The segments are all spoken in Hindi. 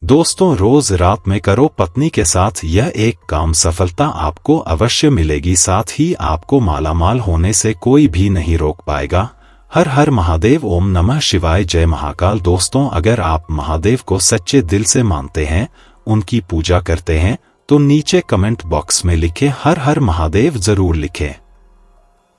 दोस्तों, रोज रात में करो पत्नी के साथ यह एक काम, सफलता आपको अवश्य मिलेगी, साथ ही आपको मालामाल होने से कोई भी नहीं रोक पाएगा। हर हर महादेव, ओम नमः शिवाय, जय महाकाल। दोस्तों, अगर आप महादेव को सच्चे दिल से मानते हैं, उनकी पूजा करते हैं, तो नीचे कमेंट बॉक्स में लिखें हर हर महादेव जरूर लिखें,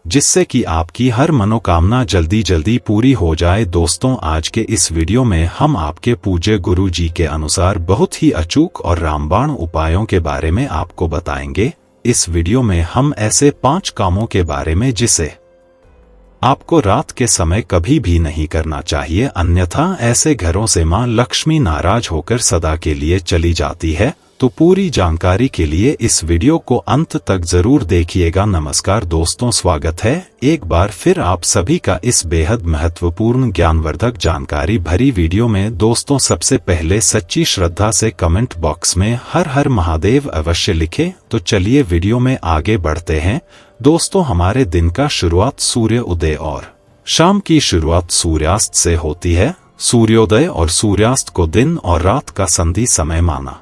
जिससे कि आपकी हर मनोकामना जल्दी जल्दी पूरी हो जाए। दोस्तों, आज के इस वीडियो में हम आपके पूज्य गुरु जी के अनुसार बहुत ही अचूक और रामबाण उपायों के बारे में आपको बताएंगे। इस वीडियो में हम ऐसे 5 कामों के बारे में जिसे आपको रात के समय कभी भी नहीं करना चाहिए, अन्यथा ऐसे घरों से मां लक्ष्मी नाराज होकर सदा के लिए चली जाती है। तो पूरी जानकारी के लिए इस वीडियो को अंत तक जरूर देखिएगा। नमस्कार दोस्तों, स्वागत है एक बार फिर आप सभी का इस बेहद महत्वपूर्ण ज्ञानवर्धक जानकारी भरी वीडियो में। दोस्तों, सबसे पहले सच्ची श्रद्धा से कमेंट बॉक्स में हर हर महादेव अवश्य लिखें। तो चलिए वीडियो में आगे बढ़ते हैं। दोस्तों, हमारे दिन का शुरुआत सूर्य उदय और शाम की शुरुआत सूर्यास्त से होती है। सूर्योदय और सूर्यास्त को दिन और रात का संधि समय माना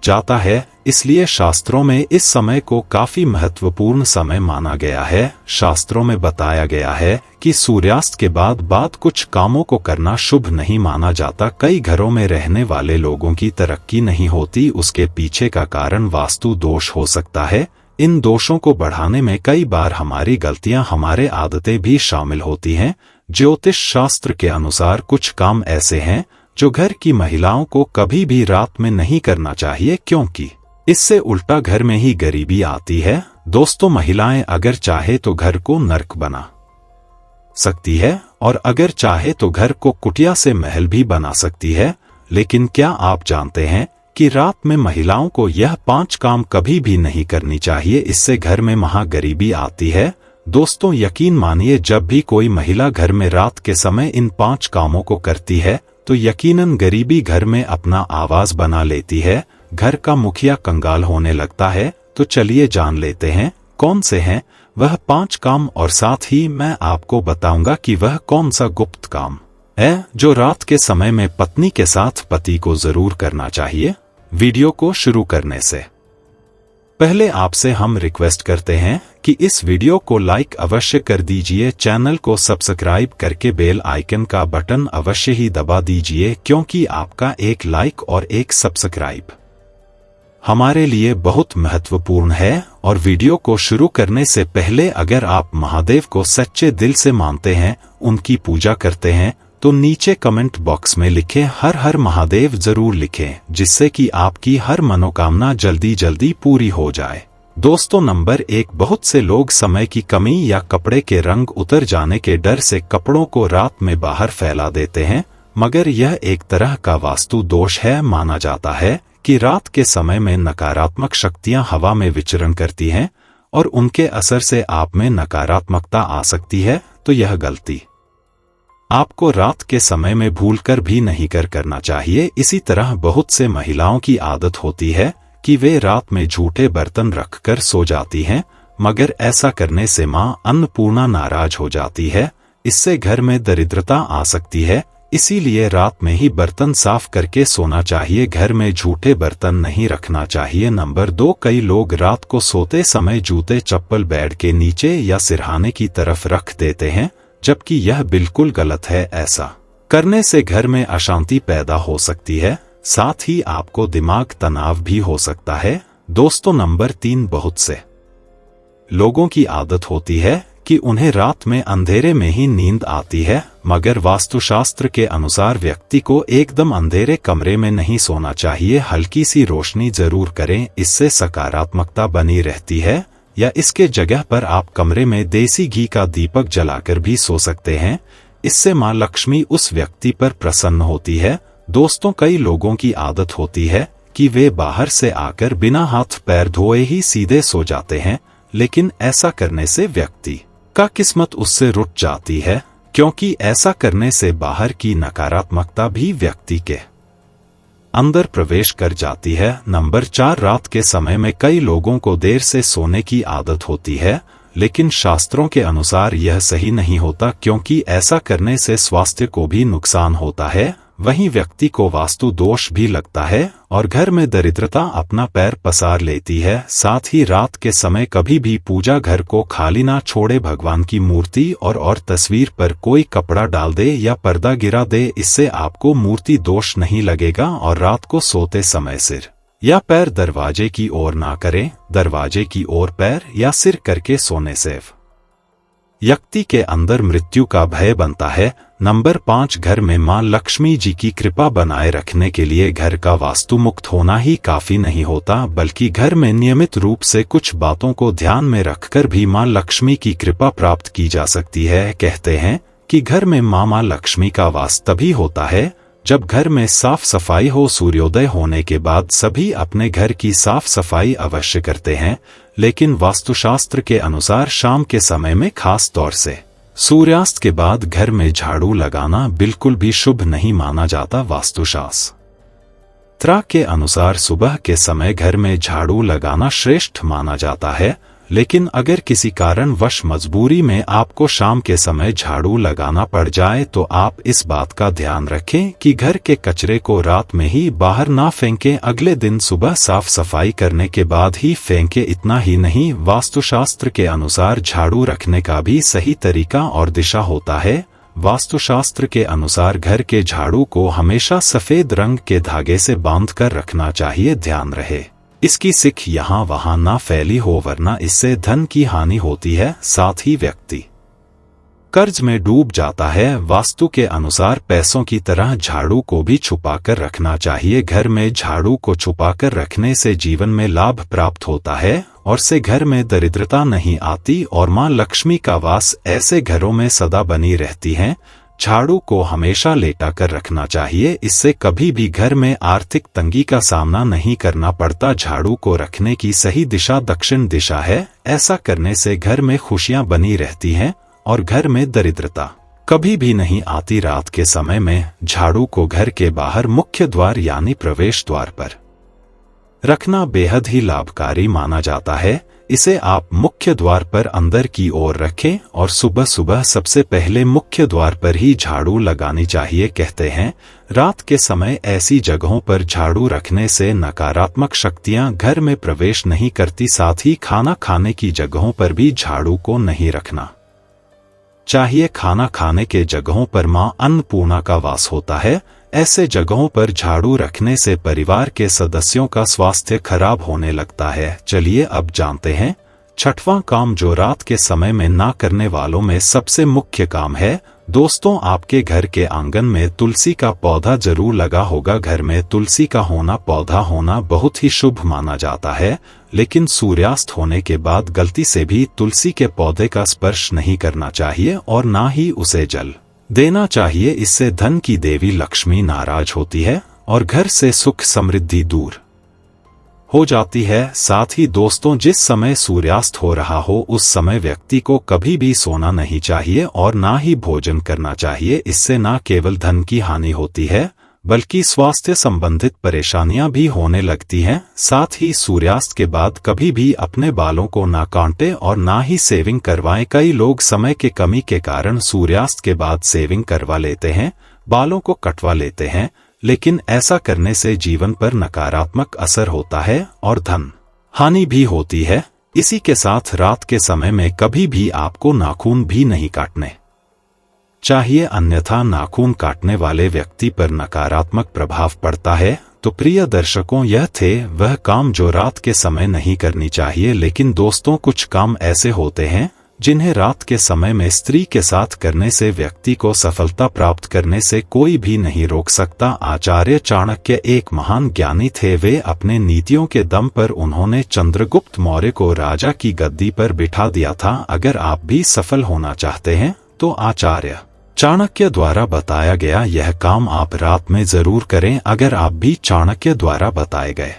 जाता है, इसलिए शास्त्रों में इस समय को काफी महत्वपूर्ण समय माना गया है। शास्त्रों में बताया गया है कि सूर्यास्त के बाद कुछ कामों को करना शुभ नहीं माना जाता। कई घरों में रहने वाले लोगों की तरक्की नहीं होती, उसके पीछे का कारण वास्तु दोष हो सकता है। इन दोषों को बढ़ाने में कई बार हमारी गलतियां, हमारे आदतें भी शामिल होती हैं। ज्योतिष शास्त्र के अनुसार कुछ काम ऐसे हैं जो घर की महिलाओं को कभी भी रात में नहीं करना चाहिए, क्योंकि इससे उल्टा घर में ही गरीबी आती है। दोस्तों, महिलाएं अगर चाहे तो घर को नर्क बना सकती है और अगर चाहे तो घर को कुटिया से महल भी बना सकती है। लेकिन क्या आप जानते हैं कि रात में महिलाओं को यह 5 काम कभी भी नहीं करनी चाहिए, इससे घर में महागरीबी आती है। दोस्तों, यकीन मानिए, जब भी कोई महिला घर में रात के समय इन 5 कामों को करती है तो यकीनन गरीबी घर में अपना आवाज बना लेती है, घर का मुखिया कंगाल होने लगता है। तो चलिए जान लेते हैं कौन से हैं वह 5 काम, और साथ ही मैं आपको बताऊंगा कि वह कौन सा गुप्त काम है जो रात के समय में पत्नी के साथ पति को जरूर करना चाहिए। वीडियो को शुरू करने से पहले आपसे हम रिक्वेस्ट करते हैं कि इस वीडियो को लाइक अवश्य कर दीजिए, चैनल को सब्सक्राइब करके बेल आइकन का बटन अवश्य ही दबा दीजिए, क्योंकि आपका एक लाइक और एक सब्सक्राइब हमारे लिए बहुत महत्वपूर्ण है। और वीडियो को शुरू करने से पहले अगर आप महादेव को सच्चे दिल से मानते हैं, उनकी पूजा करते हैं, तो नीचे कमेंट बॉक्स में लिखें हर हर महादेव जरूर लिखें, जिससे कि आपकी हर मनोकामना जल्दी जल्दी पूरी हो जाए। दोस्तों, नंबर 1, बहुत से लोग समय की कमी या कपड़े के रंग उतर जाने के डर से कपड़ों को रात में बाहर फैला देते हैं, मगर यह एक तरह का वास्तु दोष है। माना जाता है कि रात के समय में नकारात्मक शक्तियां हवा में विचरण करती हैं और उनके असर से आप में नकारात्मकता आ सकती है। तो यह गलती आपको रात के समय में भूलकर भी नहीं करना चाहिए। इसी तरह बहुत से महिलाओं की आदत होती है कि वे रात में झूठे बर्तन रखकर सो जाती हैं, मगर ऐसा करने से मां अन्नपूर्णा नाराज हो जाती है, इससे घर में दरिद्रता आ सकती है। इसीलिए रात में ही बर्तन साफ करके सोना चाहिए, घर में झूठे बर्तन नहीं रखना चाहिए। नंबर 2, कई लोग रात को सोते समय जूते चप्पल बेड के नीचे या सिरहाने की तरफ रख देते हैं, जबकि यह बिल्कुल गलत है। ऐसा करने से घर में अशांति पैदा हो सकती है, साथ ही आपको दिमाग तनाव भी हो सकता है। दोस्तों, नंबर 3, बहुत से लोगों की आदत होती है कि उन्हें रात में अंधेरे में ही नींद आती है, मगर वास्तुशास्त्र के अनुसार व्यक्ति को एकदम अंधेरे कमरे में नहीं सोना चाहिए, हल्की सी रोशनी जरूर करें, इससे सकारात्मकता बनी रहती है। या इसके जगह पर आप कमरे में देसी घी का दीपक जलाकर भी सो सकते हैं, इससे मां लक्ष्मी उस व्यक्ति पर प्रसन्न होती है। दोस्तों, कई लोगों की आदत होती है कि वे बाहर से आकर बिना हाथ पैर धोए ही सीधे सो जाते हैं, लेकिन ऐसा करने से व्यक्ति का किस्मत उससे रुट जाती है, क्योंकि ऐसा करने से बाहर की नकारात्मकता भी व्यक्ति के अंदर प्रवेश कर जाती है। नंबर 4, रात के समय में कई लोगों को देर से सोने की आदत होती है, लेकिन शास्त्रों के अनुसार यह सही नहीं होता, क्योंकि ऐसा करने से स्वास्थ्य को भी नुकसान होता है। वहीं व्यक्ति को वास्तु दोष भी लगता है और घर में दरिद्रता अपना पैर पसार लेती है। साथ ही रात के समय कभी भी पूजा घर को खाली ना छोड़े, भगवान की मूर्ति और तस्वीर पर कोई कपड़ा डाल दे या पर्दा गिरा दे, इससे आपको मूर्ति दोष नहीं लगेगा। और रात को सोते समय सिर या पैर दरवाजे की ओर ना करें, दरवाजे की ओर पैर या सिर करके सोने से व्यक्ति के अंदर मृत्यु का भय बनता है। नंबर 5, घर में मां लक्ष्मी जी की कृपा बनाए रखने के लिए घर का वास्तु मुक्त होना ही काफी नहीं होता, बल्कि घर में नियमित रूप से कुछ बातों को ध्यान में रखकर भी मां लक्ष्मी की कृपा प्राप्त की जा सकती है। कहते हैं कि घर में मां लक्ष्मी का वास तभी होता है जब घर में साफ सफाई हो। सूर्योदय होने के बाद सभी अपने घर की साफ सफाई अवश्य करते हैं, लेकिन वास्तुशास्त्र के अनुसार शाम के समय में खास तौर से सूर्यास्त के बाद घर में झाड़ू लगाना बिल्कुल भी शुभ नहीं माना जाता। वास्तुशास्त्र के अनुसार सुबह के समय घर में झाड़ू लगाना श्रेष्ठ माना जाता है, लेकिन अगर किसी कारणवश मजबूरी में आपको शाम के समय झाड़ू लगाना पड़ जाए तो आप इस बात का ध्यान रखें कि घर के कचरे को रात में ही बाहर ना फेंकें, अगले दिन सुबह साफ सफाई करने के बाद ही फेंकें। इतना ही नहीं, वास्तुशास्त्र के अनुसार झाड़ू रखने का भी सही तरीका और दिशा होता है। वास्तुशास्त्र के अनुसार घर के झाड़ू को हमेशा सफेद रंग के धागे से बांधकर रखना चाहिए। ध्यान रहे इसकी सिक यहाँ वहां ना फैली हो, वरना इससे धन की हानि होती है, साथ ही व्यक्ति कर्ज में डूब जाता है। वास्तु के अनुसार पैसों की तरह झाड़ू को भी छुपाकर रखना चाहिए। घर में झाड़ू को छुपाकर रखने से जीवन में लाभ प्राप्त होता है और से घर में दरिद्रता नहीं आती और मां लक्ष्मी का वास ऐसे घरों में सदा बनी रहती है। झाड़ू को हमेशा लेटा कर रखना चाहिए, इससे कभी भी घर में आर्थिक तंगी का सामना नहीं करना पड़ता। झाड़ू को रखने की सही दिशा दक्षिण दिशा है। ऐसा करने से घर में खुशियां बनी रहती हैं और घर में दरिद्रता कभी भी नहीं आती। रात के समय में झाड़ू को घर के बाहर मुख्य द्वार यानी प्रवेश द्वार पर रखना बेहद ही लाभकारी माना जाता है। इसे आप मुख्य द्वार पर अंदर की ओर रखें और सुबह सुबह सबसे पहले मुख्य द्वार पर ही झाड़ू लगानी चाहिए। कहते हैं रात के समय ऐसी जगहों पर झाड़ू रखने से नकारात्मक शक्तियां घर में प्रवेश नहीं करती। साथ ही खाना खाने की जगहों पर भी झाड़ू को नहीं रखना चाहिए। खाना खाने के जगहों पर मां अन्नपूर्णा का वास होता है। ऐसे जगहों पर झाड़ू रखने से परिवार के सदस्यों का स्वास्थ्य खराब होने लगता है। चलिए अब जानते हैं छठवां काम जो रात के समय में ना करने वालों में सबसे मुख्य काम है। दोस्तों, आपके घर के आंगन में तुलसी का पौधा जरूर लगा होगा। घर में तुलसी का पौधा होना बहुत ही शुभ माना जाता है, लेकिन सूर्यास्त होने के बाद गलती से भी तुलसी के पौधे का स्पर्श नहीं करना चाहिए और ना ही उसे जल देना चाहिए। इससे धन की देवी लक्ष्मी नाराज होती है और घर से सुख समृद्धि दूर हो जाती है। साथ ही दोस्तों, जिस समय सूर्यास्त हो रहा हो उस समय व्यक्ति को कभी भी सोना नहीं चाहिए और ना ही भोजन करना चाहिए। इससे ना केवल धन की हानि होती है बल्कि स्वास्थ्य संबंधित परेशानियां भी होने लगती हैं। साथ ही सूर्यास्त के बाद कभी भी अपने बालों को ना काटें और ना ही सेविंग करवाएं। कई लोग समय के कमी के कारण सूर्यास्त के बाद सेविंग करवा लेते हैं, बालों को कटवा लेते हैं, लेकिन ऐसा करने से जीवन पर नकारात्मक असर होता है और धन हानि भी होती है। इसी के साथ रात के समय में कभी भी आपको नाखून भी नहीं काटने चाहिए, अन्यथा नाखून काटने वाले व्यक्ति पर नकारात्मक प्रभाव पड़ता है। तो प्रिय दर्शकों, यह थे वह काम जो रात के समय नहीं करनी चाहिए। लेकिन दोस्तों, कुछ काम ऐसे होते हैं जिन्हें रात के समय में स्त्री के साथ करने से व्यक्ति को सफलता प्राप्त करने से कोई भी नहीं रोक सकता। आचार्य चाणक्य एक महान ज्ञानी थे। वे अपने नीतियों के दम पर उन्होंने चंद्रगुप्त मौर्य को राजा की गद्दी पर बिठा दिया था। अगर आप भी सफल होना चाहते हैं तो आचार्य चाणक्य द्वारा बताया गया यह काम आप रात में जरूर करें। अगर आप भी चाणक्य द्वारा बताए गए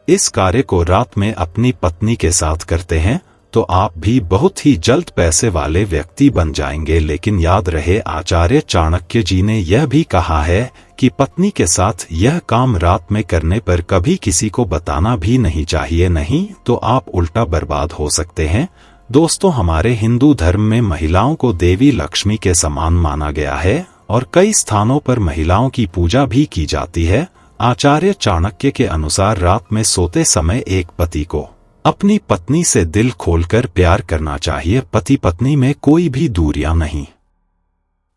इस कार्य को रात में अपनी पत्नी के साथ करते हैं तो आप भी बहुत ही जल्द पैसे वाले व्यक्ति बन जाएंगे। लेकिन याद रहे, आचार्य चाणक्य जी ने यह भी कहा है कि पत्नी के साथ यह काम रात में करने पर कभी किसी को बताना भी नहीं चाहिए, नहीं तो आप उल्टा बर्बाद हो सकते हैं। दोस्तों, हमारे हिंदू धर्म में महिलाओं को देवी लक्ष्मी के समान माना गया है और कई स्थानों पर महिलाओं की पूजा भी की जाती है। आचार्य चाणक्य के अनुसार रात में सोते समय एक पति को अपनी पत्नी से दिल खोलकर प्यार करना चाहिए। पति पत्नी में कोई भी दूरियां नहीं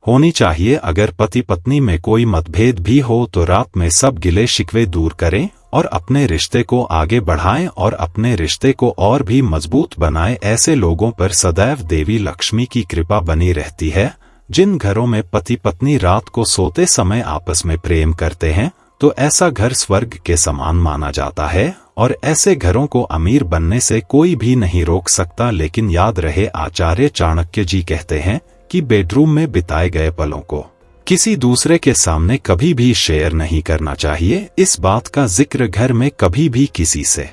होनी चाहिए। अगर पति पत्नी में कोई मतभेद भी हो तो रात में सब गिले शिकवे दूर करें और अपने रिश्ते को आगे बढ़ाएं और अपने रिश्ते को और भी मजबूत बनाएं। ऐसे लोगों पर सदैव देवी लक्ष्मी की कृपा बनी रहती है। जिन घरों में पति पत्नी रात को सोते समय आपस में प्रेम करते हैं तो ऐसा घर स्वर्ग के समान माना जाता है और ऐसे घरों को अमीर बनने से कोई भी नहीं रोक सकता। लेकिन याद रहे, आचार्य चाणक्य जी कहते हैं कि बेडरूम में बिताए गए पलों को किसी दूसरे के सामने कभी भी शेयर नहीं करना चाहिए। इस बात का जिक्र घर में कभी भी किसी से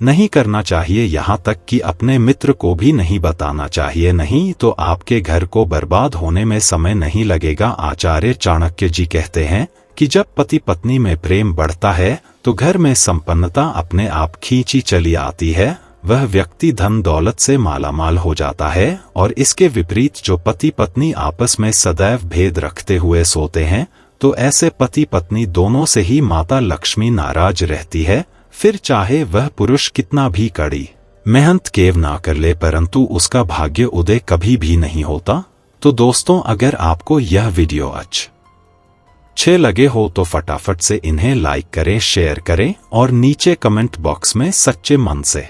नहीं करना चाहिए, यहाँ तक कि अपने मित्र को भी नहीं बताना चाहिए, नहीं तो आपके घर को बर्बाद होने में समय नहीं लगेगा। आचार्य चाणक्य जी कहते हैं कि जब पति पत्नी में प्रेम बढ़ता है तो घर में संपन्नता अपने आप खींची चली आती है। वह व्यक्ति धन दौलत से मालामाल हो जाता है। और इसके विपरीत जो पति पत्नी आपस में सदैव भेद रखते हुए सोते हैं तो ऐसे पति पत्नी दोनों से ही माता लक्ष्मी नाराज रहती है। फिर चाहे वह पुरुष कितना भी कड़ी मेहनत केव ना कर ले, परंतु उसका भाग्य उदय कभी भी नहीं होता। तो दोस्तों, अगर आपको यह वीडियो अच्छे लगे हो तो फटाफट से इन्हें लाइक करें, शेयर करें और नीचे कमेंट बॉक्स में सच्चे मन से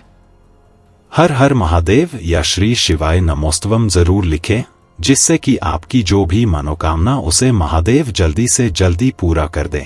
हर हर महादेव या श्री शिवाय नमोस्तवम जरूर लिखें, जिससे कि आपकी जो भी मनोकामना उसे महादेव जल्दी से जल्दी पूरा कर दें।